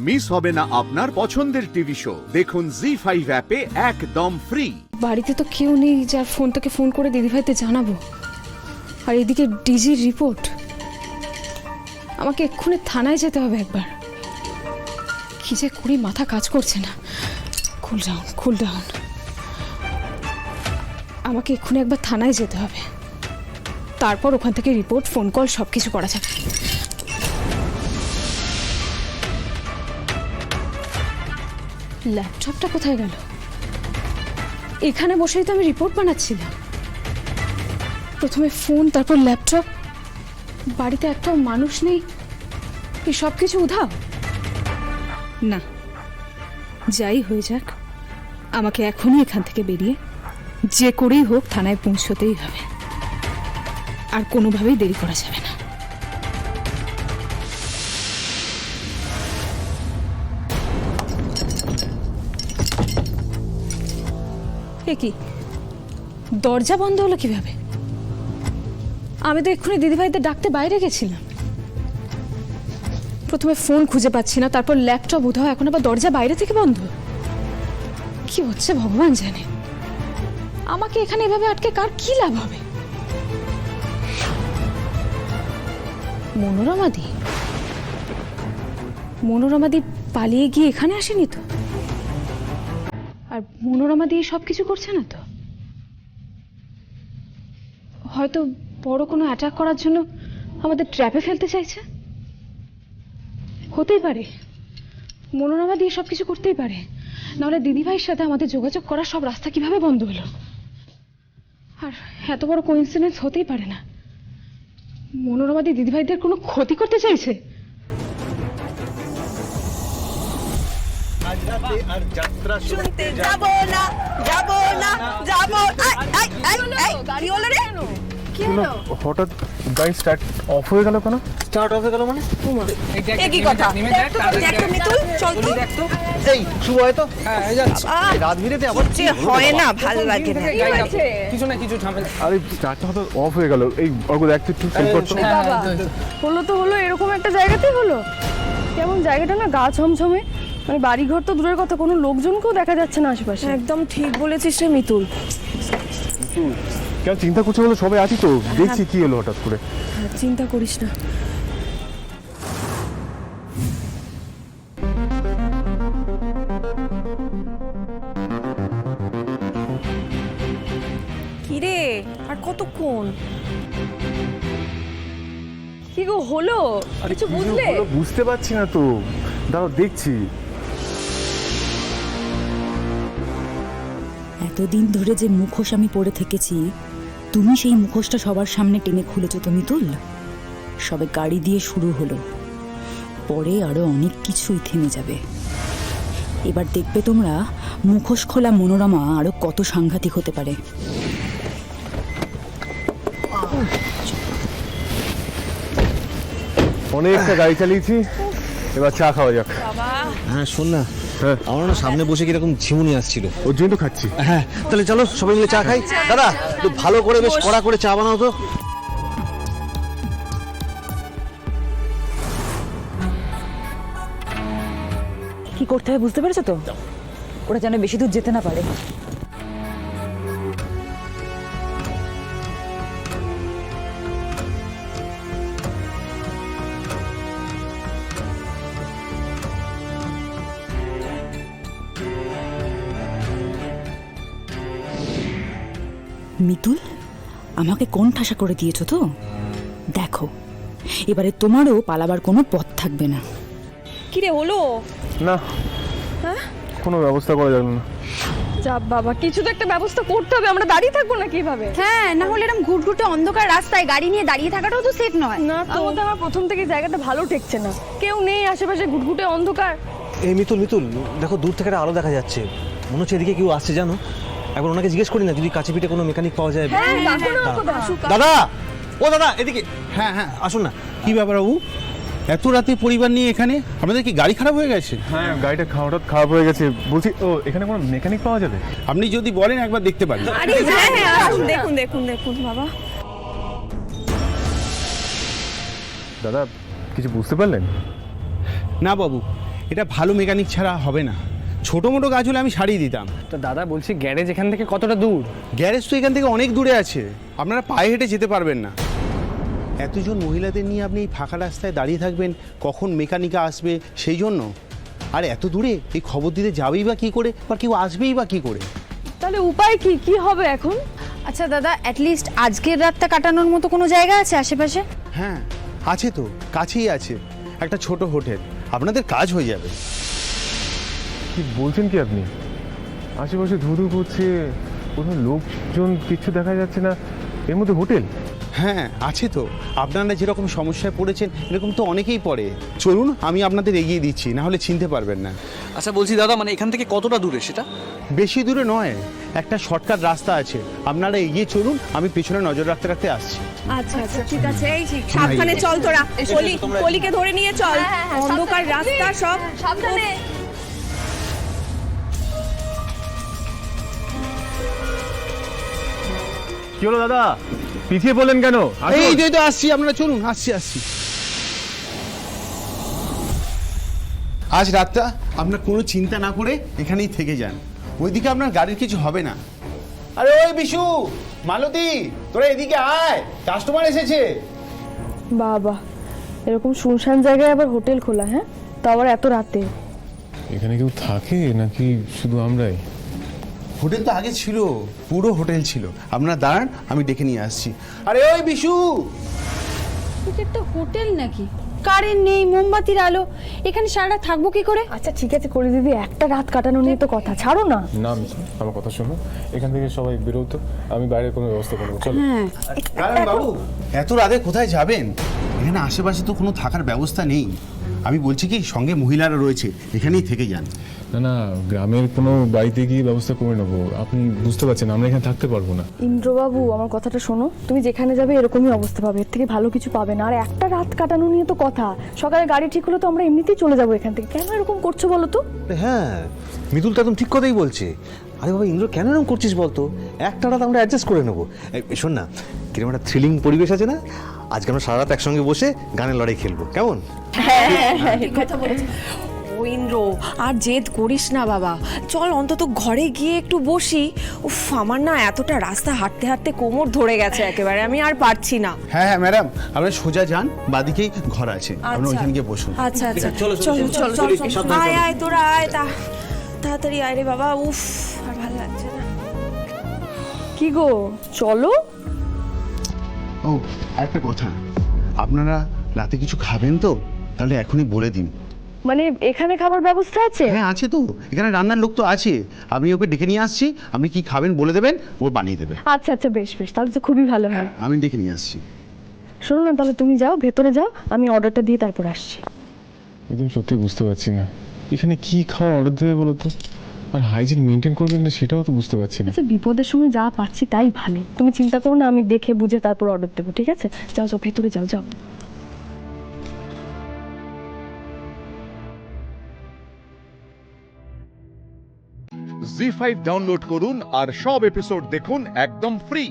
Miss হবে না আপনার পছন্দের টিভি শো। দেখুন জি5 অ্যাপে একদম ফ্রি। বাড়িতে তো কেউ নেই যার ফোনটাকে ফোন করে দিদিভাইতে জানাবো। আর এদিকে ডিজির রিপোর্ট, আমাকে এক্ষুনি থানায় যেতে হবে একবার। কি যে করি মাথা কাজ করছে না। Cool down. আমাকে এক্ষুনি একবার থানায় যেতে হবে, তারপর ওখান থেকে রিপোর্ট, ফোন কল সব কিছু করা যাবে। ল্যাপটপটা কোথায় গেল? এখানে বসেই তো আমি রিপোর্ট বানাচ্ছিলাম। প্রথমে ফোন, তারপর ল্যাপটপ। বাড়িতে একটাও মানুষ নেই, এই সব কিছু উধাও। না, যাই হয়ে যাক, আমাকে এখনই এখান থেকে বেরিয়ে যে করেই হোক থানায় পৌঁছতেই হবে। আর কোনোভাবেই দেরি করা যাবে না। এ কি, দরজা বন্ধ হলো কিভাবে? আমি তো এক্ষুনি দিদিভাইদের ডাকতে বাইরে গেছিলাম। প্রথমে ফোন খুঁজে পাচ্ছি না, তারপর ল্যাপটপ উধাও, এখন আবার দরজা বাইরে থেকে বন্ধ। কি হচ্ছে ভগবান জানে। আমাকে এখানে এভাবে আটকে কার কি লাভ হবে? মনোরমাদি পালিয়ে গিয়ে এখানে আসেনি তো? আর মনোরমাদি সব কিছু করছে না তো? হয়তো বড় কোনো অ্যাটাক করার জন্য আমাদের ট্র্যাপে ফেলতে চাইছে। হতেই পারে, মনোরমা দিয়ে সব কিছু করতেই পারে। নাহলে দিদিভাইয়ের সাথে আমাদের যোগাযোগ করার সব রাস্তা কিভাবে বন্ধ হলো? আর এত বড় কোইন্সিডেন্স হতেই পারে না। মনোরমা দি দিদিভাইদের কোনো ক্ষতি করতে চাইছে। আর যাত্রা শুনতে যাব না। গাড়ি হলো রে, কি হলো? হঠাৎ গাড়ি স্টার্ট অফ হয়ে গেল কেন? স্টার্ট অফ হয়ে গেল মানে? এ কি কথা? দেখ তো মিতুল, চল তো। এই শুভ হয় তো? রাত বিরেতে আবার যে হয় না, ভালো লাগে না। কিছু না কিছু ঝামেলা। আরে স্টার্টটা হঠাৎ অফ হয়ে গেল। এই অর্ঘ দেখ একটু ফিল করছো? বাবা হলো তো হলো, এরকম একটা জায়গাতেই হলো। কেমন জায়গাটা না, গা ছমছমে। মানে বাড়িঘর তো দূরের কথা, কোনো লোকজনকেও দেখা যাচ্ছে না আশেপাশে। একদম ঠিক বলেছিস রে মিতুল। কেন চিন্তা করছো বলো? সবাই আছি তো, দেখছি কি হলো হঠাৎ করে। চিন্তা করিস না। কিরে, আর কতক্ষণ? কি গো হলো? কিছু বুঝলে? বুঝতে পারছি না তো, দাঁড়াও দেখছি। এতদিন ধরে যে মুখোশ আমি পরে থেকেছি, তুমি সেই মুখোশটা সবার সামনে টেনে খুলেছো তো মিতুল। সবে গাড়ি দিয়ে শুরু হলো, পরে আরো অনেক কিছুই থেমে যাবে। এবার দেখবে তোমরা, মুখোশ খোলা মনোরমা আরো কত সাংঘাতিক হতে পারে। অনেকটা গাড়ি চালিয়েছি, এবার চা খাওয়া যাক। হ্যাঁ শোন না, আমার না সামনে বসে কিরকম ঝিমুনি আসছিল, ওর জন্য তো খাচ্ছি। হ্যাঁ তাহলে চলো সবাই মিলে চা খাই। দাদা একটু ভালো করে বেশ কড়া করে চা বানাও তো। কি করতে হবে বুঝতে পেরেছো তো? ওরা যেন বেশি দূর যেতে না পারে। মিতুল, আমাকে কোন ঠাসা করে দিয়েছো তো? দেখো, এবারে তোমারও পালাবার কোনো পথ থাকবে না। কিরে হলো? না, কোনো ব্যবস্থা করা যাবে না। যা বাবা, কিছু তো একটা ব্যবস্থা করতে হবে। আমরা দাঁড়িয়ে থাকবো না কিভাবে? হ্যাঁ, না হলে এরকম ঘুটঘুটে অন্ধকার রাস্তায় গাড়ি নিয়ে দাঁড়িয়ে থাকাটাও তো সেফ নয়। না তো, আমার প্রথম থেকে জায়গাটা ভালো ঠেকছে না। কেউ নেই আশেপাশে, ঘুটঘুটে অন্ধকার। এই মিতুল মিতুল দেখো, দূর থেকে একটা আলো দেখা যাচ্ছে, মনে হচ্ছে এদিকে কেউ আসছে জানো। একবার ওনাকে জিজ্ঞেস করি না, যদি কাছে পিঠে কোনো মেকানিক পাওয়া যায়। দাদা, ও দাদা এদিকে। হ্যাঁ হ্যাঁ আসুন না। কি ব্যাপার বাবু, এত রাতে পরিবার নিয়ে এখানে? আপনাদের কি গাড়ি খারাপ হয়ে গেছে? হ্যাঁ, গাড়িটা হঠাৎ খারাপ হয়ে গেছে। বলছি, ও এখানে কোনো মেকানিক পাওয়া যাবে? আপনি যদি বলেন একবার দেখতে পারি। আরে হ্যাঁ, আসুন, দেখুন দেখুন দেখুন বাবা। দাদা কিছু বুঝতে পারলেন? না বাবু, এটা ভালো মেকানিক ছাড়া হবে না। ছোটো মোটো কাজ হলে আমি সারিয়ে দিতাম। তো দাদা বলছি গ্যারেজ এখান থেকে কতটা দূর? গ্যারেজ তো এখান থেকে অনেক দূরে আছে, আপনারা পায়ে হেঁটে যেতে পারবেন না। এতজন মহিলাদের নিয়ে আপনি এই ফাঁকা রাস্তায় দাঁড়িয়ে থাকবেন, কখন মেকানিকা আসবে সেই জন্য? আর এত দূরে এই খবর দিতে যাবেই বা কী করে, বা কেউ আসবেই বা কী করে? তাহলে উপায় কি কি হবে এখন? আচ্ছা দাদা, অ্যাটলিস্ট আজকের রাতটা কাটানোর মতো কোনো জায়গা আছে আশেপাশে? হ্যাঁ আছে তো, কাছেই আছে একটা ছোট হোটেল, আপনাদের কাজ হয়ে যাবে। কি বলছেন কি আপনি? আশেপাশে ধুধু করছে, কোনো লোকজন কিছু দেখা যাচ্ছে না, এর মধ্যে হোটেল? হ্যাঁ আছে তো, আপনারা যেরকম সমস্যায় পড়েছেন এরকম তো অনেকেই পড়ে। চলুন আমি আপনাদের এগিয়ে দিচ্ছি, না হলে চিনতে পারবেন না। আচ্ছা বলছি দাদা, মানে এখান থেকে কতটা দূরে সেটা? বেশি দূরে নয়, একটা শর্টকাট রাস্তা আছে, আপনারা এগিয়ে চলুন, আমি পেছনে নজর রাখতে রাখতে আসছি। আচ্ছা আচ্ছা ঠিক আছে, এই সাবধানে চল তোরা, কলিকে ধরে নিয়ে চল, অন্ধকার রাস্তা সব সাবধানে। কি হলো দাদা, পিছিয়ে বললেন কেন? এই যে তো আসছি, আপনারা চলুন, আসছি। আজ রাতটা আপনার কোনো চিন্তা না করে এখানেই থেকে যান, ওইদিকে আপনার গাড়ির কিছু হবে না। আরে ওই বিশু, মালতী, তোরা এদিকে আয়, কাস্টমার এসেছে। বাবা, এরকম শুনশান জায়গায় আবার হোটেল খোলা? হ্যাঁ, তো আবার এত রাতে? এখানে কেউ থাকে নাকি শুধু আমরাই? হোটেল তো আগে ছিল, পুরো হোটেল ছিল। আপনারা দাঁড়ান, আমি ডেকে নিয়ে আসছি। আরে ওই বিশু, এটা একটা হোটেল নাকি? কারেন্ট নেই, মোমবাতির আলো, এখানে সারা রাত থাকবো কি করে? আচ্ছা ঠিক আছে কলি দিদি, একটা রাত কাটানো নিয়ে তো কথা, ছাড়ো না। না আমার কথা শোনো, এখান থেকে সবাই বেরোতো, আমি বাইরে কোনো ব্যবস্থা করবো। চলো। কারণ বাবু এত রাতে কোথায় যাবেন? এখানে আশেপাশে তো কোনো থাকার ব্যবস্থা নেই। আমি বলছি কি, সঙ্গে মহিলারা রয়েছে, এখানেই থেকে যান। না গ্রামের কোনো বাড়িতে গিয়ে ব্যবস্থা করে নেবো, আপনি বুঝতে পারছেন আমরা এখানে থাকতে পারবো না। ইন্দ্রবাবু আমার কথাটা শোনো, তুমি যেখানে যাবে এরকমই অবস্থা পাবে, এর থেকে ভালো কিছু পাবে না। আর একটা রাত কাটানো নিয়ে তো কথা, সকালে গাড়ি ঠিক হলো তো আমরা এমনিতেই চলে যাবো এখান থেকে। কেন এরকম করছো বলো তো? হ্যাঁ, মিতুল তো একদম ঠিক কথাই বলছে। আরে বাবা ইন্দ্র, কেন এরকম করছিস বলতো? একটা রাত আমরা অ্যাডজাস্ট করে নেবো। শোন না, কিরকম একটা থ্রিলিং পরিবেশ আছে না? আজকে আমরা সারা রাত একসঙ্গে বসে গানের লড়াই খেলবো, কেমন? ও ইন্দ্র, আর জেদ করিস না বাবা, চল অন্তত ঘরে গিয়ে একটু বসি। উফ, আমার না এতটা রাস্তা হাঁটতে হাঁটতে কোমর ধরে গেছে একেবারে, আমি আর পারছি না। হ্যাঁ ম্যাডাম, আপনারা সোজা যান, বাদিকেই ঘর আছে, আপনারা ওইখানে গিয়ে বসুন। আচ্ছা আচ্ছা, চল আয় আয় তোরা আয়, তাড়াতাড়ি আয় রে বাবা। উফ, আর ভালো লাগছে না। কি গো, চলো। ও একটা কথা, আপনারা রাতে কিছু খাবেন তো? তাহলে এখনই বলে দিন। মানে এখানে খাবার ব্যবস্থা আছে? হ্যাঁ আছে তো, এখানে রান্নার লোক তো আছে। আমি ওকে ডেকে নিয়ে আসছি, আপনি কি খাবেন বলে দেবেন, ও বানিয়ে দেবে। আচ্ছা আচ্ছা, বেশ বেশ, তাহলে তো খুবই ভালো হয়। আমি ডেকে নিয়ে আসছি। শোনো না, তাহলে তুমি যাও, ভেতরে যাও, আমি অর্ডারটা দিয়ে তারপর আসছি। একদম সত্যি বুঝতে পারছি না এখানে কি খাওয়া অর্ডার দেবে বলো তো, আর হাইজিন মেনটেন করবেন না সেটাও তো বুঝতে পারছি না। আচ্ছা বিপদের সময় যা পাচ্ছি তাই ভালো, তুমি চিন্তা করো না, আমি দেখে বুঝে তারপর অর্ডার দেবো, ঠিক আছে? যাও যাও, ভেতরে যাও যাও। জি5 ডাউনলোড করুন আর সব এপিসোড দেখুন একদম ফ্রি।